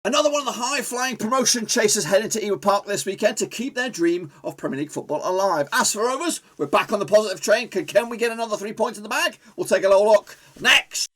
Another one of the high-flying promotion chasers heading to Ewood Park this weekend to keep their dream of Premier League football alive. As for Rovers, we're back on the positive train. Can we get another 3 points in the bag? We'll take a little look next.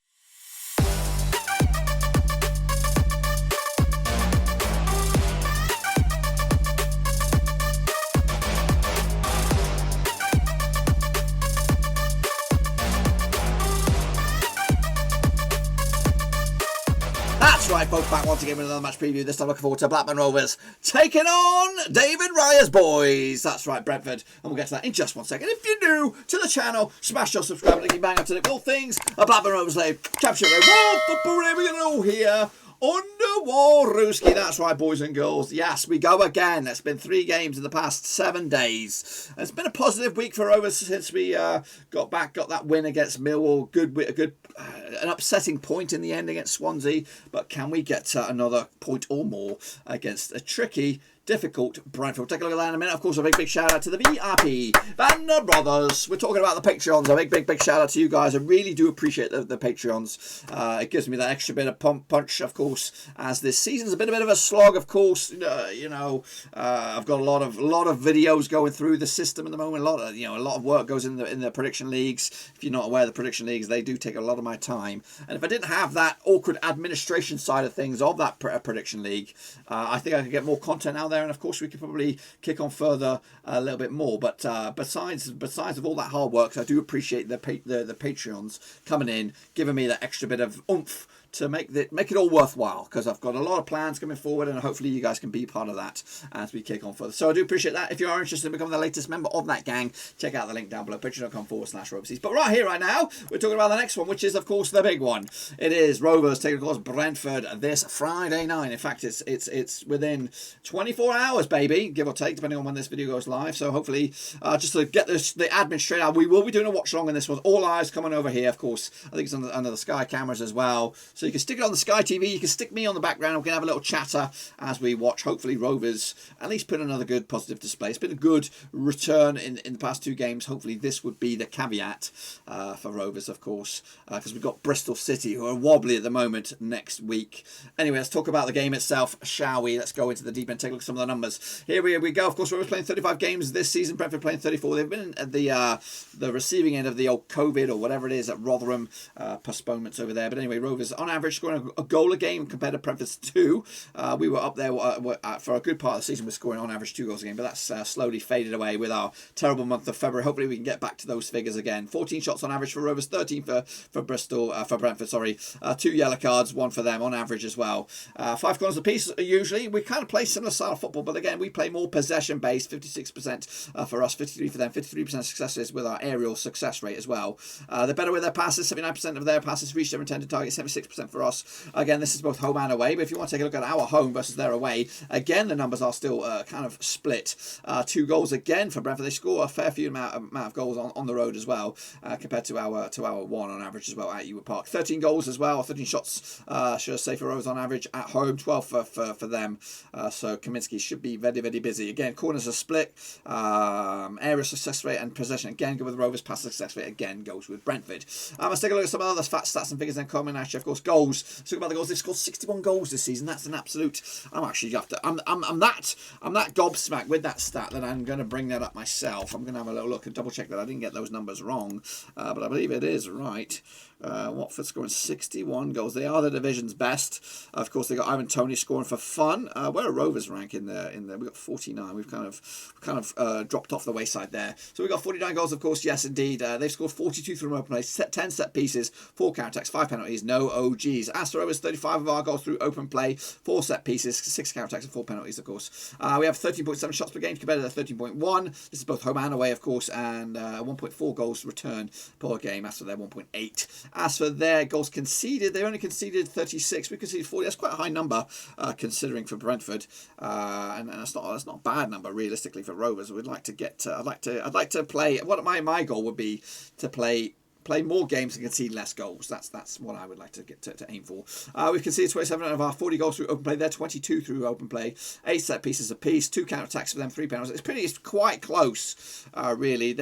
That's right, folks, back once again with another match preview. This time looking forward to Blackburn Rovers taking on David Raya's boys. That's right, Brentford. And we'll get to that in just 1 second. If you're new to the channel, smash your subscribe and bang up to the all things Blackburn Rovers League Championship. What football are we going to know here? Underwaruski, that's right, boys and girls. Yes, we go again. It's been 3 games in the past 7 days. It's been a positive week for Rovers since we got that win against Millwall. An upsetting point in the end against Swansea. But can we get another point or more against a tricky, difficult Brentford? We'll take a look at that in a minute. Of course, a big shout out to the VIP Vander Brothers. We're talking about the Patreons. A big shout out to you guys. I really do appreciate the Patreons. It gives me that extra bit of punch, of course, as this season's a bit of a slog. Of course, I've got a lot of videos going through the system at the moment. A lot of work goes in the prediction leagues. If you're not aware, the prediction leagues, they do take a lot of my time. And if I didn't have that awkward administration side of things of that prediction league, I think I could get more content out there, and of course we could probably kick on further a little bit more. But besides of all that hard work, I do appreciate the Patreons coming in, giving me that extra bit of oomph to make it all worthwhile, because I've got a lot of plans coming forward, and hopefully you guys can be part of that as we kick on further. So I do appreciate that. If you are interested in becoming the latest member of that gang, check out the link down below, patreon.com/Rovers. But right here, right now, we're talking about the next one, which is, of course, the big one. It is Rovers taking, of course, Brentford this Friday night. In fact, it's within 24 hours, baby, give or take, depending on when this video goes live. So hopefully, just to get the admin straight out, we will be doing a watch along in this one. All eyes coming over here, of course. I think it's under the Sky cameras as well. So you can stick it on the Sky TV, you can stick me on the background, we can have a little chatter as we watch, hopefully, Rovers at least put another good positive display. It's been a good return in the past 2 games. Hopefully this would be the caveat for Rovers, of course, because we've got Bristol City, who are wobbly at the moment, next week. Anyway, let's talk about the game itself, shall we? Let's go into the deep end, take a look at some of the numbers. Here we go. Of course, Rovers playing 35 games this season, Brentford playing 34. They've been at the receiving end of the old COVID or whatever it is at Rotherham, postponements over there. But anyway, Rovers on average scoring a goal a game compared to Brentford's 2. We were up there for a good part of the season. We're scoring on average 2 goals a game, but that's slowly faded away with our terrible month of February. Hopefully we can get back to those figures again. 14 shots on average for Rovers, 13 for Brentford, sorry. 2 yellow cards, 1 for them on average as well. 5 corners apiece usually. We kind of play similar style of football, but again, we play more possession based, 56% for us, 53 for them, 53% successes with our aerial success rate as well. They're better with their passes, 79% of their passes reach their intended target, 76% for us. Again, this is both home and away, but if you want to take a look at our home versus their away, again, the numbers are still kind of split. 2 goals again for Brentford. They score a fair few amount of goals on the road as well, compared to our 1 on average as well at Ewood Park. 13 goals as well, 13 shots, should I say, for Rovers on average at home, 12 for them. So Kaminsky should be very, very busy. Again, corners are split. Area success rate and possession, again, go with Rovers. Pass success rate, again, goes with Brentford. Let's take a look at some other stats and figures then coming at you. Of course, goals. Let's talk about the goals. They've scored 61 goals this season. That's an absolute. I'm that gobsmacked with that stat that I'm going to bring that up myself. I'm going to have a little look and double check that I didn't get those numbers wrong, but I believe it is right. Watford scoring 61 goals. They are the division's best. Of course, they got Ivan Toney scoring for fun. Where are Rovers rank in there? We've got 49. We've kind of dropped off the wayside there. So we've got 49 goals, of course. Yes, indeed. They've scored 42 through open play, 10 set pieces, 4 counter-attacks, 5 penalties, no OGs. As for Rovers, 35 of our goals through open play, 4 set pieces, 6 counter-attacks, and 4 penalties, of course. We have 13.7 shots per game compared to the 13.1. This is both home and away, of course, and 1.4 goals returned per game. As for their 1.8. As for their goals conceded, they only conceded 36. We conceded 40. That's quite a high number, considering for Brentford, and that's not a bad number realistically for Rovers. We'd like to get. I'd like to play. What my goal would be to play play more games and concede less goals. That's what I would like to get to aim for. We've conceded 27 of our 40 goals through open play. They're 22 through open play. 8 set pieces apiece. 2 counter attacks for them. 3 penalties. It's quite close, really.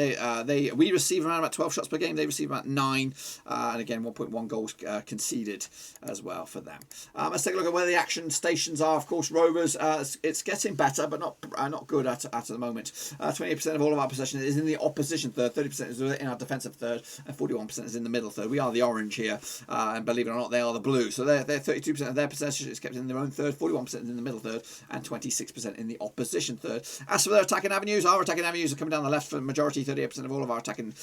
We receive around about 12 shots per game. They receive about 9, and again 1.1 goals conceded as well for them. Let's take a look at where the action stations are. Of course, Rovers. It's getting better, but not good at the moment. 28% of all of our possession is in the opposition third. 30% is in our defensive third, and 41% is in the middle third. We are the orange here, and believe it or not, they are the blue. So they're 32% of their possession is kept in their own third, 41% in the middle third, and 26% in the opposition third. As for their attacking avenues, our attacking avenues are coming down the left for the majority. 38% of all of our attacking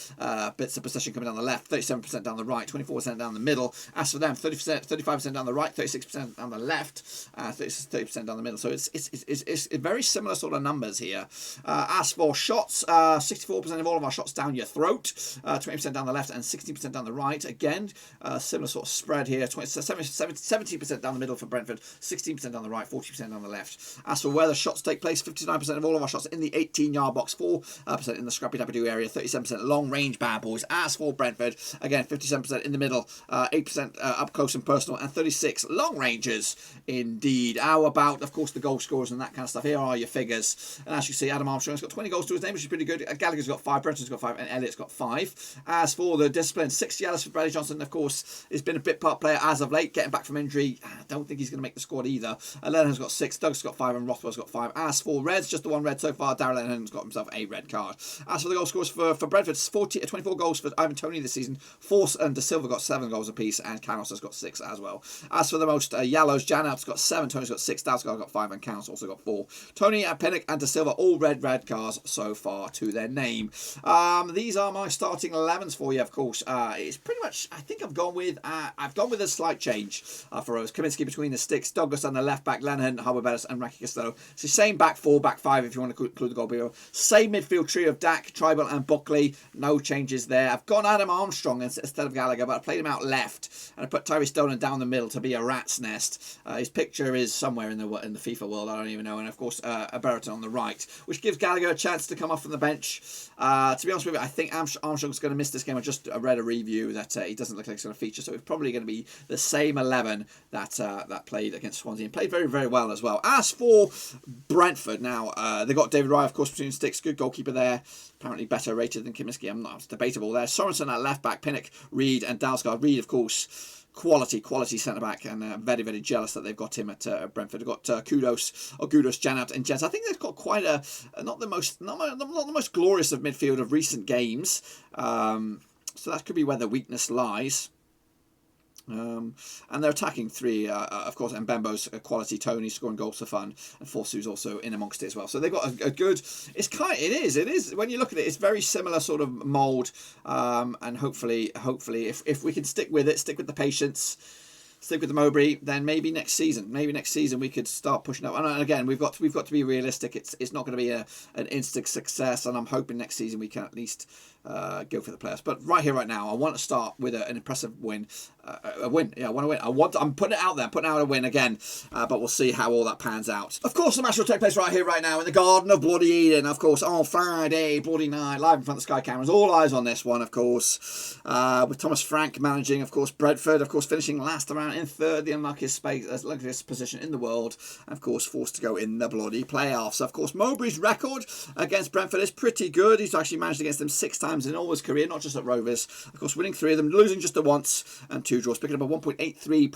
bits of possession coming down the left, 37% down the right, 24% down the middle. As for them, 35% down the right, 36% down the left, 30% down the middle. So it's very similar sort of numbers here. As for shots, 64% of all of our shots down your throat, 20% down the left and 16% down the right. Again, similar sort of spread here. 70% down the middle for Brentford, 16% down the right, 40% down the left. As for where the shots take place, 59% of all of our shots in the 18-yard box, 4% in the scrappy-dappy-do area, 37% long-range bad boys. As for Brentford, again, 57% in the middle, 8% up close and personal, and 36 long ranges indeed. How about, of course, the goal scorers and that kind of stuff? Here are your figures. And as you see, Adam Armstrong's got 20 goals to his name, which is pretty good. Gallagher's got 5, Brenton's got 5, and Elliott's got 5. As for the discipline, 6 yellows for Bradley Johnson, of course, has been a bit part player as of late, getting back from injury. I don't think he's going to make the squad either. Lennon's got 6, Doug's got 5, and Rothwell's got 5. As for reds, just the one red so far. Darrell Lennon's got himself a red card. As for the goal scorers for Brentford, 24 goals for Ivan Toney this season. Force and De Silva got 7 goals apiece, and Canos has got 6 as well. As for the most yellows, Janout's got 7, Tony's got 6, Dalsgaard got 5, and Canos also got 4. Toney and Pinnock and De Silva all red cards so far to their name. These are my starting 11s for you, of course. It's pretty much, I think I've gone with a slight change for us. Kaminsky between the sticks, Douglas on the left back, Lennon, Harbour Bettis, and Raki Costello. It's the same back 4, back 5 if you want to include the goalkeeper. Same midfield trio of Dak, Tribal, and Buckley. No changes there. I've gone Adam Armstrong instead of Gallagher, but I played him out left, and I put Tyree Stoner down the middle to be a rat's nest. His picture is somewhere in the FIFA world, I don't even know, and of course a Brereton on the right, which gives Gallagher a chance to come off from the bench. To be honest with you, I think Armstrong's going to miss this game. I just read a review that he doesn't look like he's going to feature, so it's probably going to be the same 11 that played against Swansea and played very, very well as well. As for Brentford, now they got David Raya, of course, between sticks, good goalkeeper there. Apparently better rated than Kaminsky. It's debatable there. Sorensen at left back, Pinnock, Reed, and Dalsgaard. Reed, of course, quality centre back, and very, very jealous that they've got him at Brentford. They've got Kudos, Janout, and Jens. I think they've got quite not the most glorious of midfield of recent games. So that could be where the weakness lies. And they're attacking 3, of course, and Mbembo's quality, Tony scoring goals for fun, and Forsu's also in amongst it as well. So they've got a good. It is when you look at it, it's very similar sort of mould, and hopefully, if we can stick with the patience, stick with the Mowbray, then maybe next season we could start pushing up. And again, we've got to be realistic. It's not going to be an instant success, and I'm hoping next season we can at least go for the playoffs. But right here, right now, I want to start with an impressive win. A win. Yeah, I want to win. I'm putting it out there. I'm putting out a win again. But we'll see how all that pans out. Of course, the match will take place right here, right now, in the Garden of Bloody Eden. Of course, on Friday, bloody night, live in front of the Sky cameras. All eyes on this one, of course. With Thomas Frank managing, of course, Brentford, of course, finishing last around in third, the unluckiest position in the world. And of course, forced to go in the bloody playoffs. Of course, Mowbray's record against Brentford is pretty good. He's actually managed against them 6 times in all his career, not just at Rovers. Of course, winning 3 of them, losing just the once, and 2 draws, picking up a 1.83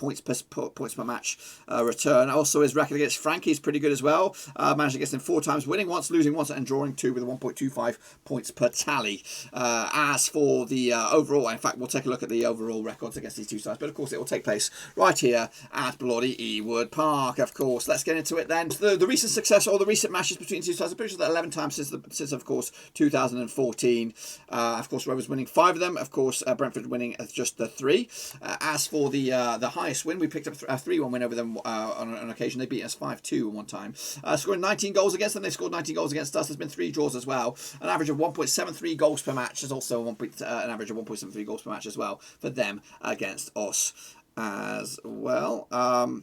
points per match return. Also, his record against Frankie is pretty good as well. Managed against him 4 times, winning once, losing once, and drawing 2 with a 1.25 points per tally. As for the overall, in fact, we'll take a look at the overall records against these 2 sides, but of course, it will take place right here at bloody Ewood Park. Of course, let's get into it then. The recent success or the recent matches between 2 sides, I'm pretty sure that 11 times since of course 2014. Of course, Rovers winning 5 of them. Of course, Brentford winning just the 3. As for the highest win, we picked up a 3-1 win over them on an occasion. They beat us 5-2 one time. Scoring 19 goals against them. They scored 19 goals against us. There's been 3 draws as well. An average of 1.73 goals per match. There's also an average of 1.73 goals per match as well for them against us. as well.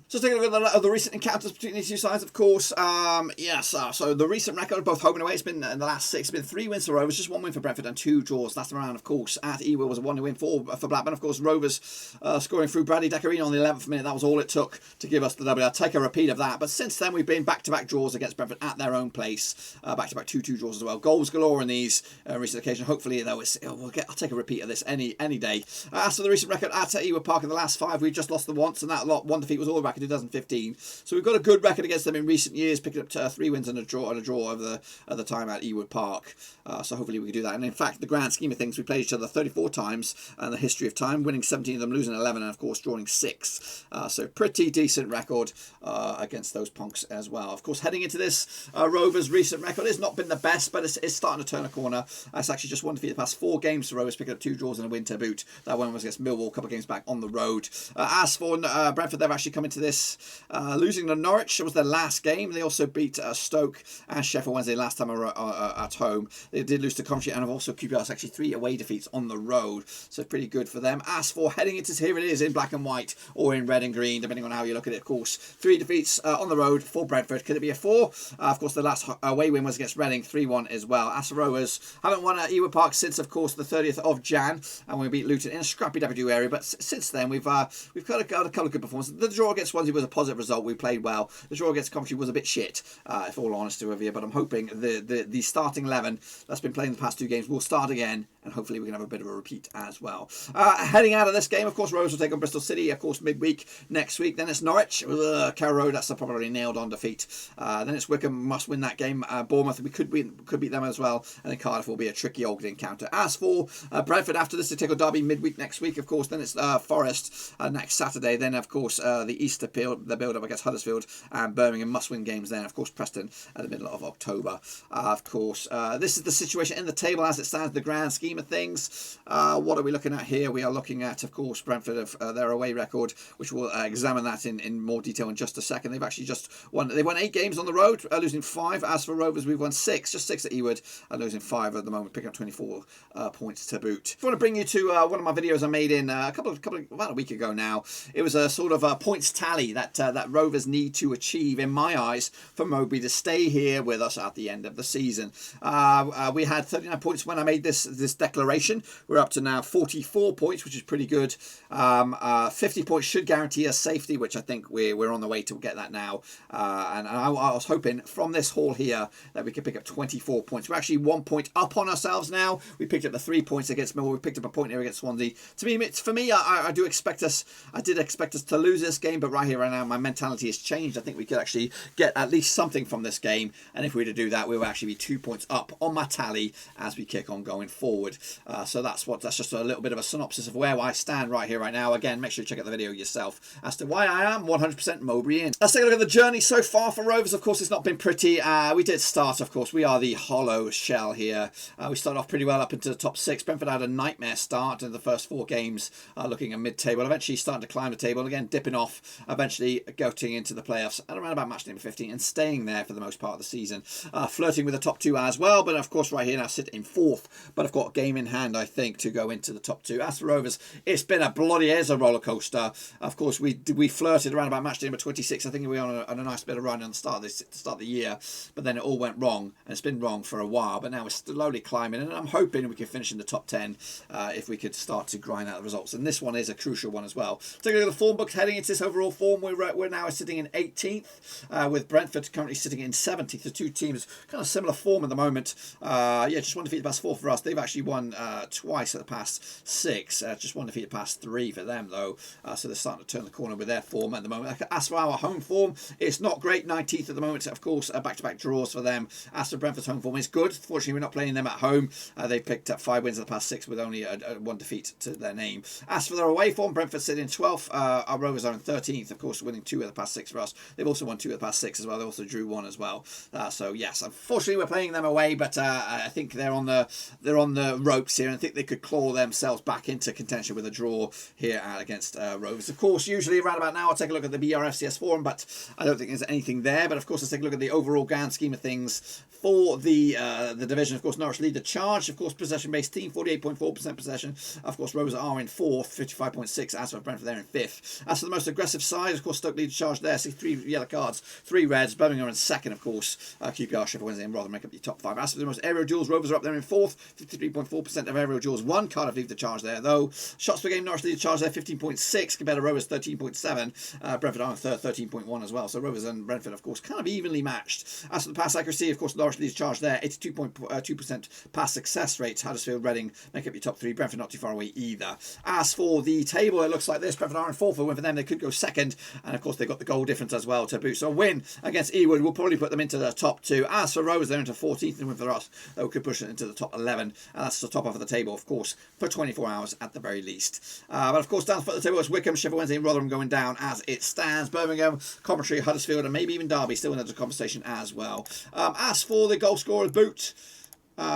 Just taking a look at the recent encounters between these two sides, of course. So the recent record, both home and away, it's been in the last 6, it's been 3 wins for Rovers, just 1 win for Brentford and 2 draws last round, of course. At Ewood was a 1-win for Blackburn, of course. Rovers scoring through Bradley Decarino on the 11th minute. That was all it took to give us the W. I'll take a repeat of that. But since then, we've been back-to-back draws against Brentford at their own place. Back-to-back 2-2 draws as well. Goals galore in these recent occasions. Hopefully, though, I'll take a repeat of this any day. As for the recent record at Ewood Park in the last 5, we've just lost them once, and that one defeat was all back in 2015. So we've got a good record against them in recent years, picking up 3 wins and a draw over the time at Ewood Park. So hopefully we can do that. And in fact, the grand scheme of things, we played each other 34 times in the history of time, winning 17 of them, losing 11, and of course drawing 6. So pretty decent record against those punks as well. Of course, heading into this, Rovers' recent record has not been the best, but it's starting to turn a corner. It's actually just 1 defeat the past 4 games for Rovers, picking up 2 draws and a win to boot. That one was against Millwall, a couple of games back on the road. As for Brentford, they've actually come into this losing to Norwich. It was their last game. They also beat Stoke and Sheffield Wednesday last time at home. They did lose to Coventry and have also kept us actually 3 away defeats on the road. So pretty good for them. As for heading into here, it is in black and white or in red and green, depending on how you look at it, of course. 3 defeats on the road for Brentford. Could it be a 4? Of course, the last away win was against Reading, 3-1 as well. As for Rovers, haven't won at Ewood Park since, of course, the 30th of Jan, and we beat Luton in a scrappy W area. But since then, we've got a couple of good performances. The draw against Swansea was a positive result. We played well. The draw against Coventry was a bit shit, if all honesty with you. But I'm hoping the starting 11 that's been playing the past 2 games will start again, and hopefully we can have a bit of a repeat as well. Heading out of this game, of course, Rovers will take on Bristol City, of course, midweek next week. Then it's Norwich, Carrow Road. That's a probably nailed-on defeat. Then it's Wickham, must win that game. Bournemouth, we could beat them as well, and then Cardiff will be a tricky old encounter. As for Brentford, after this, to take on Derby midweek next week, of course. Then it's Forest next Saturday. Then, of course, the Easter build-up against Huddersfield and Birmingham, must-win games. Then, of course, Preston at the middle of October. Of course, this is the situation in the table as it stands, the grand scheme of things. What are we looking at here? We are looking at, of course, Brentford, their away record, which we'll examine that in more detail in just a second. They've actually just won. They won 8 games on the road, losing 5. As for Rovers, we've won 6, just 6 at Ewood, losing 5 at the moment, picking up 24 points to boot. I want to bring you to one of my videos I made in about a week ago now. It was a sort of a points tally that Rovers need to achieve, in my eyes, for Mowbray to stay here with us at the end of the season. We had 39 points when I made this declaration. We're up to now 44 points, which is pretty good. 50 points should guarantee us safety, which I think we're on the way to get that now. And I was hoping from this haul here that we could pick up 24 points. We're actually 1 point up on ourselves now. We picked up the 3 points against Millwall. We picked up a point here against Swansea. For me, I did expect us to lose this game, but right here, right now, my mentality has changed. I think we could actually get at least something from this game, and if we were to do that, we will actually be 2 points up on my tally as we kick on going forward. So that's just a little bit of a synopsis of where I stand right here, right now. Again, make sure you check out the video yourself as to why I am 100% Mowbray in. Let's take a look at the journey so far for Rovers. Of course, it's not been pretty. We did start, of course. We are the hollow shell here. We started off pretty well up into the top 6. Brentford had a nightmare start in the first 4 games, looking at mid-table. Eventually starting to climb the table, again dipping off, eventually going into the playoffs at around about match number 15 and staying there for the most part of the season. Flirting with the top 2 as well, but of course right here now sitting in 4th, but I've got a game in hand, I think, to go into the top 2. As for Rovers, it's been a bloody roller coaster. Of course, we flirted around about match number 26. I think we were on a nice bit of run on the start of the year, but then it all went wrong, and it's been wrong for a while, but now we're slowly climbing, and I'm hoping we can finish in the top 10 if we could start to grind out the results. And this one is a crucial one as well. Taking a look at the form book, heading into this overall form, we're now sitting in 18th, with Brentford currently sitting in 70th. The 2 teams kind of similar form at the moment. Just 1 defeat the past 4 for us. They've actually won twice at the past 6. Just 1 defeat the past 3 for them though. So they're starting to turn the corner with their form at the moment. As for our home form, it's not great. 19th at the moment, of course. Back-to-back draws for them. As for Brentford's home form, it's good. Fortunately, we're not playing them at home. They picked up 5 wins in the past 6 with only 1 defeat to their name. As for their away form, Brentford sit in 12th. Our Rovers are in 13th, of course, winning 2 of the past 6 for us. They've also won 2 of the past 6 as well. They also drew 1 as well. So yes, unfortunately we're playing them away, but I think they're on the ropes here, and I think they could claw themselves back into contention with a draw here against Rovers. Of course, usually around about now, I'll take a look at the BRFCS forum, but I don't think there's anything there. But of course, let's take a look at the overall grand scheme of things for the division. Of course, Norwich lead the charge. Of course, possession-based team, 48.4% possession. Of course, Rovers are in 4th, 55.6%. As for Brentford, they're in 5th. As for the most aggressive side, of course, Stoke lead the charge there. 3 yellow cards, 3 reds. Birmingham are in 2nd, of course. QPR, Sheffield Wednesday, and Rotherham make up the top 5. As for the most aerial duels, Rovers are up there in 4th, 53.4% of aerial duels won. Cardiff lead the charge there, though. Shots per game, Norwich lead the charge there, 15.6 compared to Rovers, 13.7. Brentford are in 3rd, 13.1 as well. So Rovers and Brentford, of course, kind of evenly matched. As for the pass accuracy, of course, Norwich leads the charge there, 82.2% pass success rate. Huddersfield, Reading make up your top 3. Brentford not too far away either. As for the table, it looks like this. Brentford are in 4th. A win for them, they could go 2nd. And of course, they've got the goal difference as well to boot. So a win against Ewood will probably put them into the top 2. As for Rovers, they're into 14th. And win for us, that could push it into the top 11. And that's the top half of the table, of course, for 24 hours at the very least. But of course, down the foot of the table is Wickham, Sheffield Wednesday, and Rotherham going down as it stands. Birmingham, Coventry, Huddersfield, and maybe even Derby still in the conversation as well. As for the goal scorers boot,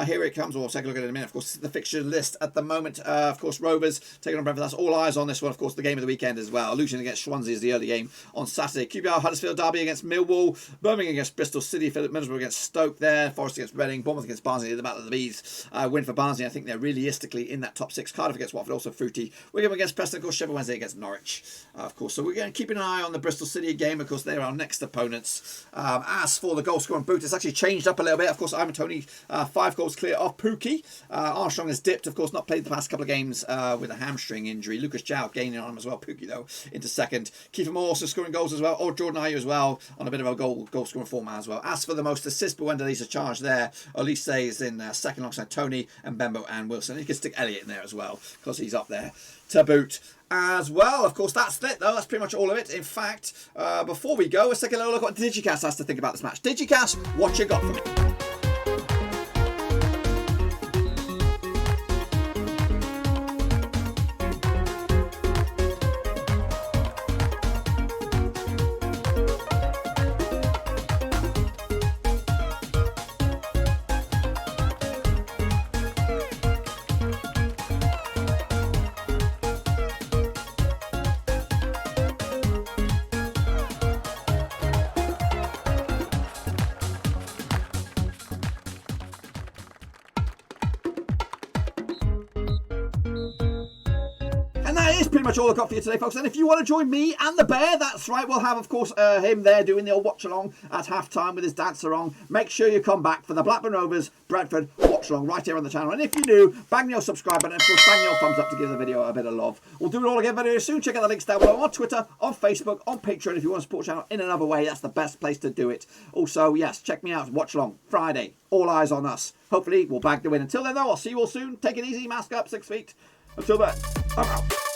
here it comes. We'll take a look at it in a minute. Of course, the fixture list at the moment. Of course, Rovers taking on Brentford. That's all eyes on this one. Of course, the game of the weekend as well. Luton against Swansea is the early game on Saturday. QPR, Huddersfield, Derby against Millwall. Birmingham against Bristol City. Middlesbrough against Stoke there. Forest against Reading. Bournemouth against Barnsley. The Battle of the Bees. Win for Barnsley. I think they're realistically in that top 6. Cardiff against Watford, also fruity. Wigan against Preston. Of course, Sheffield Wednesday against Norwich. Of course, so we're going to keep an eye on the Bristol City game. Of course, they're our next opponents. As for the goal scoring boot, it's actually changed up a little bit. Of course, Ivan Toney, 5 goals clear off Pookie. Armstrong has dipped, of course, not played the past couple of games with a hamstring injury. Lucas Chow gaining on him as well. Pookie, though, into 2nd. Kiefer Moore also scoring goals as well. Or Jordan Ayew as well, on a bit of a goal scoring format as well. As for the most assists, but when leads a charge there, Olise is in 2nd alongside Tony and Bembo and Wilson. You can stick Elliott in there as well, because he's up there to boot as well. Of course, that's it, though. That's pretty much all of it. In fact, before we go, let's take a little look at what Digicast has to think about this match. Digicast, what you got for me? And that is pretty much all I've got for you today, folks. And if you want to join me and the bear, that's right, we'll have, of course, him there doing the old watch-along at half-time with his dance-along. Make sure you come back for the Blackburn Rovers, Brentford watch-along right here on the channel. And if you're new, bang your subscribe button and, of course, bang your thumbs up to give the video a bit of love. We'll do it all again very soon. Check out the links down below on Twitter, on Facebook, on Patreon. If you want to support the channel in another way, that's the best place to do it. Also, yes, check me out. Watch-along Friday. All eyes on us. Hopefully, we'll bag the win. Until then, though, I'll see you all soon. Take it easy. Mask up, 6 feet. Until then, I'm out.